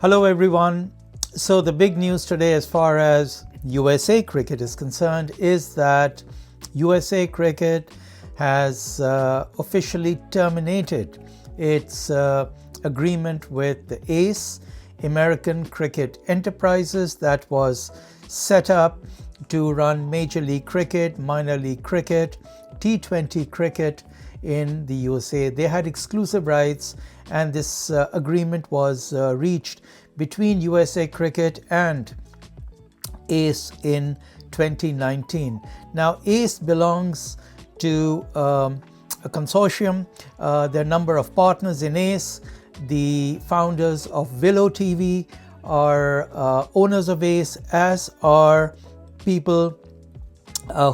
Hello everyone. So the big news today as far as USA Cricket is concerned is that USA Cricket has officially terminated its agreement with the ACE American Cricket Enterprises that was set up to run Major League Cricket, Minor League Cricket, T20 cricket in the USA. They had exclusive rights, and this agreement was reached between USA Cricket and ACE in 2019. Now, ACE belongs to a consortium. There are a number of partners in ACE. The founders of Willow TV are owners of ACE, as are people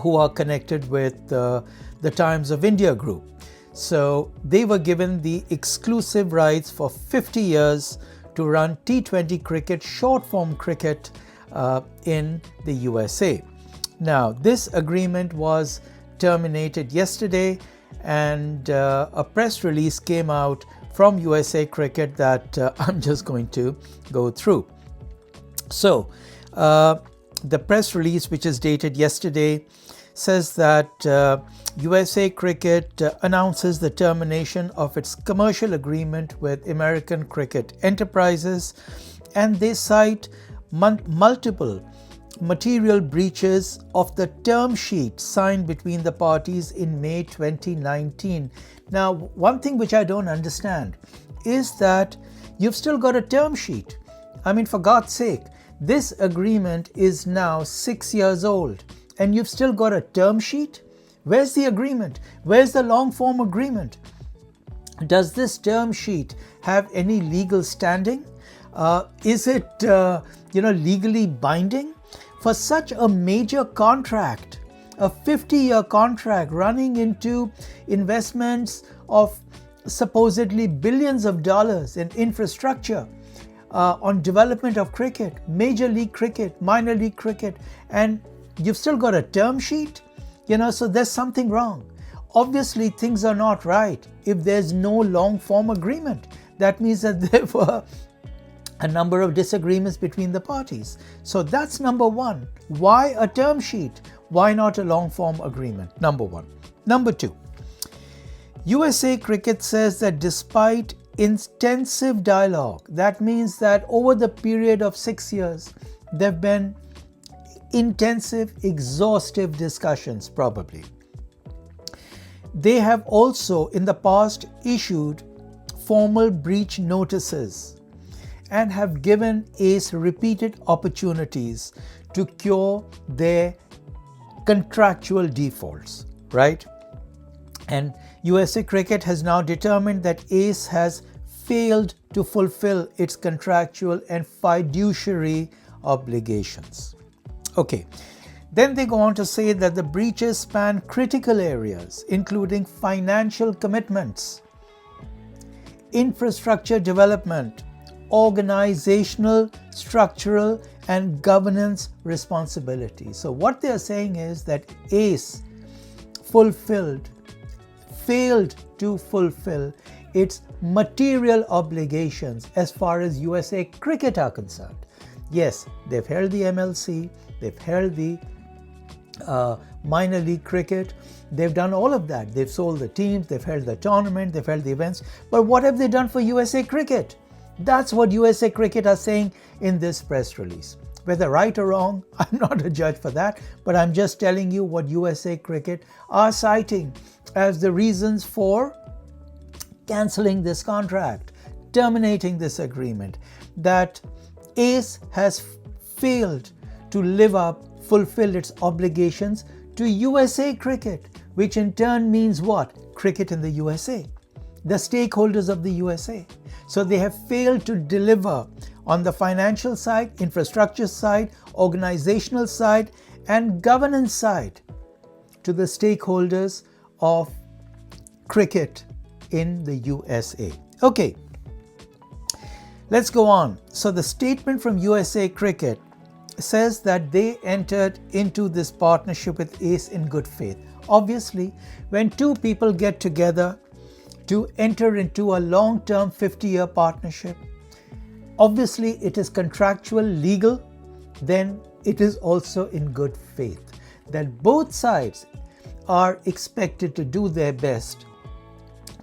who are connected with the Times of India group. So they were given the exclusive rights for 50 years to run T20 cricket, short form cricket in the USA. Now, this agreement was terminated yesterday, and a press release came out from USA Cricket that I'm just going to go through. So, the press release, which is dated yesterday, says that USA Cricket announces the termination of its commercial agreement with American Cricket Enterprises, and they cite multiple material breaches of the term sheet signed between the parties in May 2019. Now, one thing which I don't understand is that you've still got a term sheet. I mean, for God's sake, this agreement is now 6 years old, and you've still got a term sheet? Where's the agreement? Where's the long form agreement? Does this term sheet have any legal standing? Is it legally binding? For such a major contract, a 50-year contract running into investments of supposedly billions of dollars in infrastructure, on development of cricket, Major League Cricket, Minor League Cricket, and you've still got a term sheet? So there's something wrong. Obviously, things are not right if there's no long form agreement. That means that there were a number of disagreements between the parties. So that's number one. Why a term sheet? Why not a long form agreement? Number one. Number two, USA Cricket says that despite intensive dialogue, that means that over the period of 6 years, there have been intensive, exhaustive discussions probably. They have also in the past issued formal breach notices and have given ACE repeated opportunities to cure their contractual defaults, right? And USA Cricket has now determined that ACE has failed to fulfill its contractual and fiduciary obligations. Okay, then they go on to say that the breaches span critical areas, including financial commitments, infrastructure development, organizational, structural, and governance responsibilities. So what they are saying is that ACE failed to fulfill its material obligations as far as USA Cricket are concerned. Yes, they've held the MLC, they've held the minor league cricket, they've done all of that. They've sold the teams, they've held the tournament, they've held the events. But what have they done for USA Cricket? That's what USA Cricket are saying in this press release. Whether right or wrong, I'm not a judge for that, but I'm just telling you what USA Cricket are citing as the reasons for cancelling this contract, terminating this agreement, that ACE has failed to fulfill its obligations to USA Cricket, which in turn means what? Cricket in the USA, the stakeholders of the USA. So they have failed to deliver on the financial side, infrastructure side, organizational side, and governance side to the stakeholders of cricket in the USA. Okay, let's go on. So the statement from USA Cricket says that they entered into this partnership with ACE in good faith. Obviously, when two people get together to enter into a long-term 50-year partnership, obviously it is contractual, legal, then it is also in good faith that both sides are expected to do their best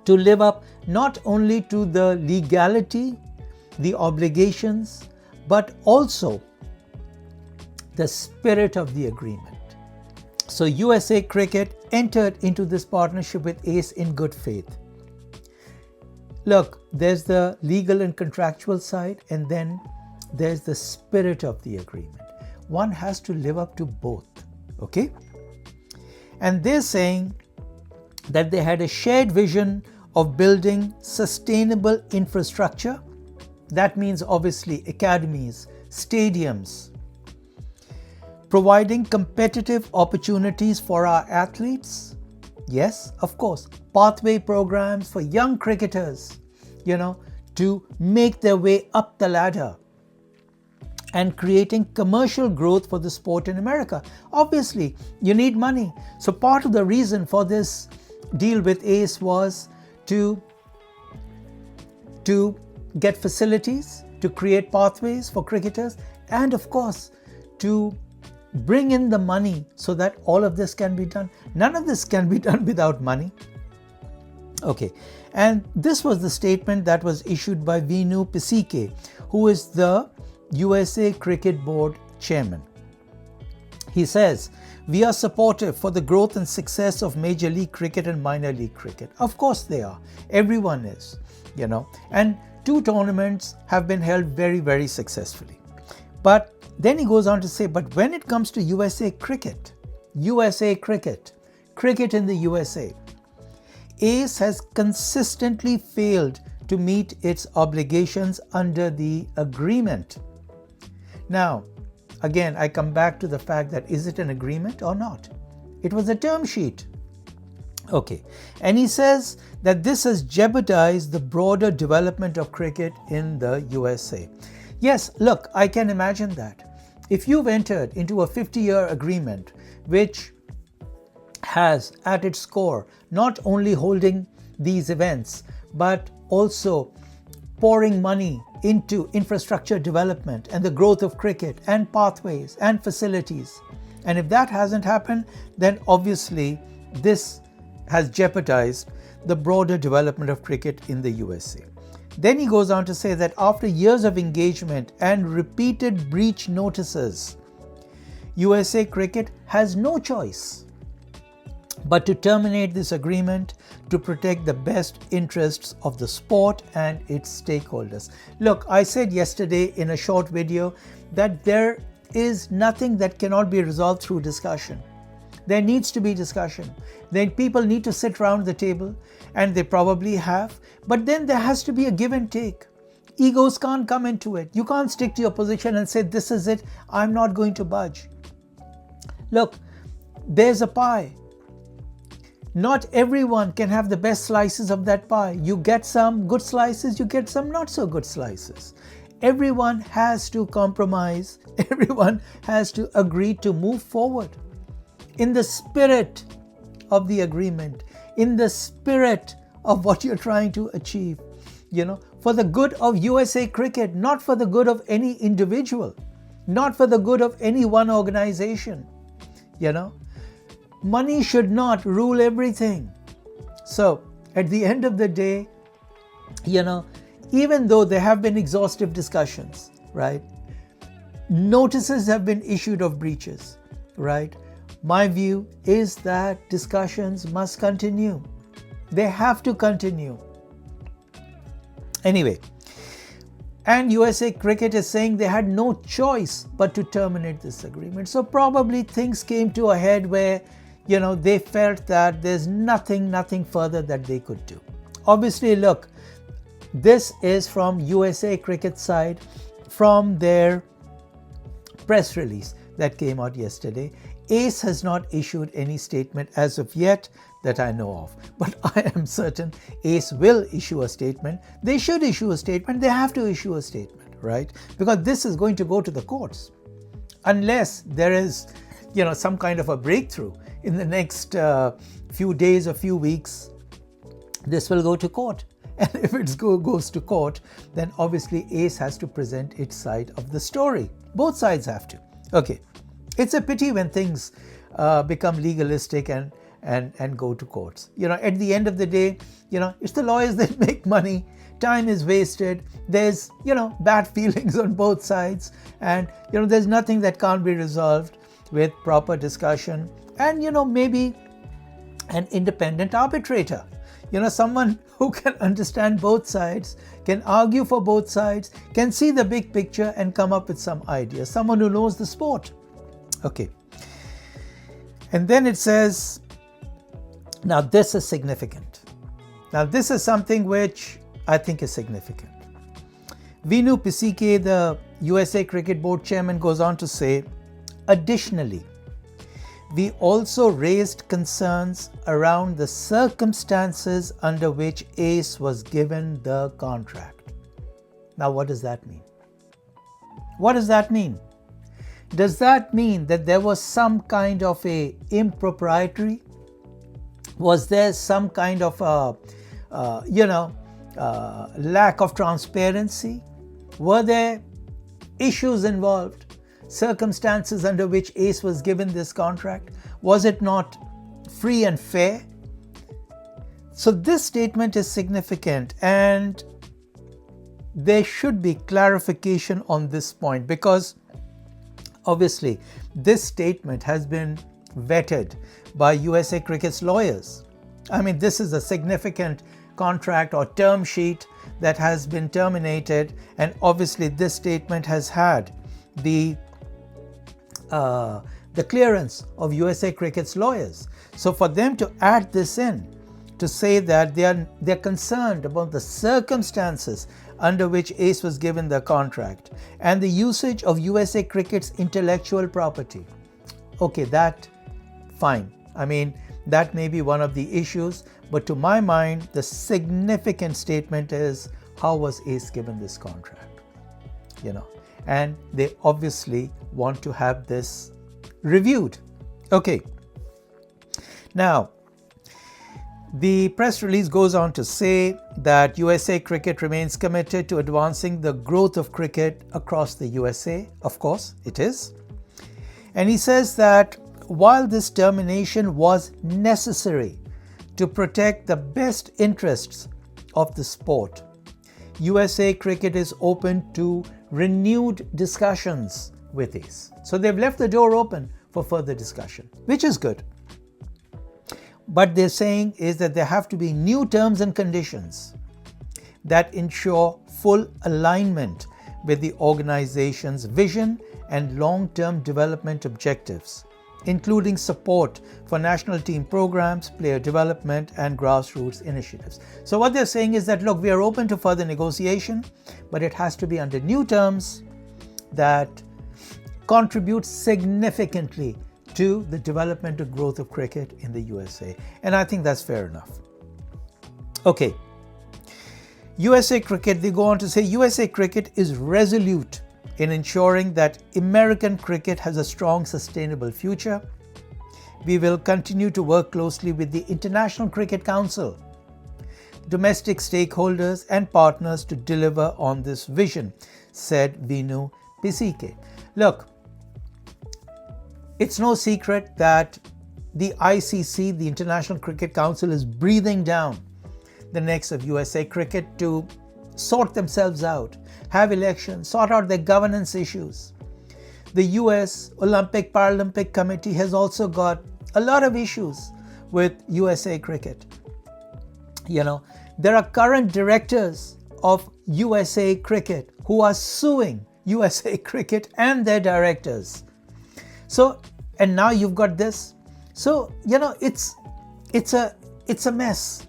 to live up not only to the legality, the obligations, but also the spirit of the agreement. So USA Cricket entered into this partnership with ACE in good faith. Look, there's the legal and contractual side, and then there's the spirit of the agreement. One has to live up to both, okay? And they're saying that they had a shared vision of building sustainable infrastructure. That means obviously academies, stadiums, providing competitive opportunities for our athletes. Yes, of course, pathway programs for young cricketers, to make their way up the ladder, and creating commercial growth for the sport in America. Obviously, you need money. So part of the reason for this deal with ACE was to get facilities, to create pathways for cricketers, and of course, to bring in the money so that all of this can be done. None of this can be done without money. Okay, and this was the statement that was issued by Vinu Pisike, who is the USA Cricket Board chairman. He says, "We are supportive for the growth and success of Major League Cricket and Minor League Cricket." Of course they are. Everyone is, And 2 tournaments have been held very, very successfully. But then he goes on to say, but when it comes to USA Cricket, cricket in the USA, ACE has consistently failed to meet its obligations under the agreement. Now, again, I come back to the fact that is it an agreement or not? It was a term sheet. Okay, and he says that this has jeopardized the broader development of cricket in the USA. Yes, look, I can imagine that. If you've entered into a 50-year agreement which has at its core not only holding these events, but also pouring money into infrastructure development and the growth of cricket and pathways and facilities, and if that hasn't happened, then obviously this has jeopardized the broader development of cricket in the USA. Then he goes on to say that after years of engagement and repeated breach notices, USA Cricket has no choice but to terminate this agreement to protect the best interests of the sport and its stakeholders. Look, I said yesterday in a short video that there is nothing that cannot be resolved through discussion. There needs to be discussion. Then people need to sit around the table, and they probably have, but then there has to be a give and take. Egos can't come into it. You can't stick to your position and say, this is it, I'm not going to budge. Look, there's a pie. Not everyone can have the best slices of that pie. You get some good slices, you get some not so good slices. Everyone has to compromise. Everyone has to agree to move forward in the spirit of the agreement, in the spirit of what you're trying to achieve, for the good of USA Cricket, not for the good of any individual, not for the good of any one organization, Money should not rule everything. So at the end of the day, even though there have been exhaustive discussions, right? Notices have been issued of breaches, right? My view is that discussions must continue. They have to continue. Anyway, and USA Cricket is saying they had no choice but to terminate this agreement. So probably things came to a head where, they felt that there's nothing further that they could do. Obviously, look, this is from USA Cricket side, from their press release that came out yesterday. ACE has not issued any statement as of yet that I know of, but I am certain ACE will issue a statement. They should issue a statement. They have to issue a statement, right? Because this is going to go to the courts. Unless there is, some kind of a breakthrough in the next few days or few weeks, this will go to court. And if it goes to court, then obviously ACE has to present its side of the story. Both sides have to. Okay. It's a pity when things become legalistic and go to courts. At the end of the day, it's the lawyers that make money. Time is wasted. There's, bad feelings on both sides. And, there's nothing that can't be resolved with proper discussion and, maybe an independent arbitrator. Someone who can understand both sides, can argue for both sides, can see the big picture and come up with some ideas. Someone who knows the sport. Okay. And then it says, now this is significant. Now this is something which I think is significant. Vinu Pisike, the USA Cricket Board chairman, goes on to say, additionally, we also raised concerns around the circumstances under which ACE was given the contract. Now, what does that mean? What does that mean? Does that mean that there was some kind of a impropriety? Was there some kind of lack of transparency? Were there issues involved? Circumstances under which ACE was given this contract? Was it not free and fair? So this statement is significant and there should be clarification on this point because obviously this statement has been vetted by USA Cricket's lawyers. I mean, this is a significant contract or term sheet that has been terminated, and obviously this statement has had the clearance of USA Cricket's lawyers. So for them to add this in, to say that they're concerned about the circumstances under which ACE was given the contract and the usage of USA Cricket's intellectual property. Okay, that fine. I mean, that may be one of the issues, but to my mind, the significant statement is, how was ACE given this contract? And they obviously want to have this reviewed. Okay. Now, the press release goes on to say that USA Cricket remains committed to advancing the growth of cricket across the USA. Of course, it is. And he says that while this termination was necessary to protect the best interests of the sport, USA Cricket is open to renewed discussions with ACE. So they've left the door open for further discussion, which is good. But they're saying is that there have to be new terms and conditions that ensure full alignment with the organization's vision and long-term development objectives, including support for national team programs, player development, and grassroots initiatives. So what they're saying is that, look, we are open to further negotiation, but it has to be under new terms that contribute significantly to the development and growth of cricket in the USA. And I think that's fair enough. Okay. USA Cricket, they go on to say, USA Cricket is resolute in ensuring that American cricket has a strong, sustainable future. We will continue to work closely with the International Cricket Council, domestic stakeholders and partners to deliver on this vision, said Vinu Pisike. Look, it's no secret that the ICC, the International Cricket Council, is breathing down the necks of USA Cricket to sort themselves out, have elections, sort out their governance issues. The US Olympic Paralympic Committee has also got a lot of issues with USA Cricket. There are current directors of USA Cricket who are suing USA Cricket and their directors. So, and now you've got this. So, it's a mess.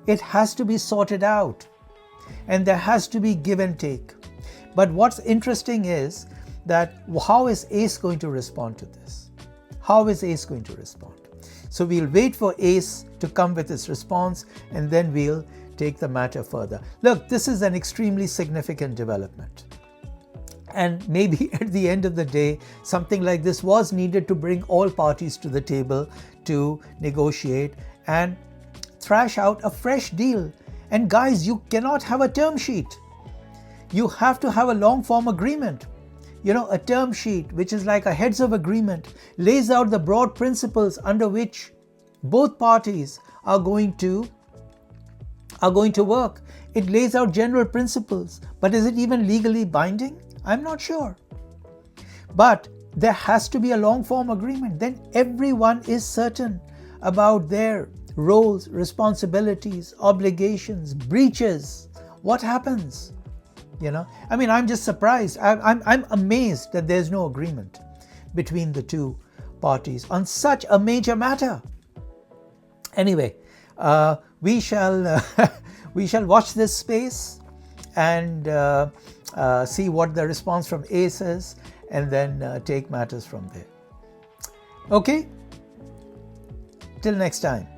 It has to be sorted out. And there has to be give and take. But what's interesting is that how is ACE going to respond to this? How is ACE going to respond? So we'll wait for ACE to come with its response and then we'll take the matter further. Look, this is an extremely significant development. And maybe at the end of the day, something like this was needed to bring all parties to the table to negotiate and thrash out a fresh deal And guys, you cannot have a term sheet. You have to have a long form agreement. A term sheet, which is like a heads of agreement, lays out the broad principles under which both parties are going to work. It lays out general principles, but is it even legally binding? I'm not sure. But there has to be a long form agreement. Then everyone is certain about their roles, responsibilities, obligations, breaches. What happens? I'm just surprised. I'm amazed that there's no agreement between the two parties on such a major matter. Anyway, we shall watch this space and see what the response from ACE is, and then take matters from there. Okay? Till next time.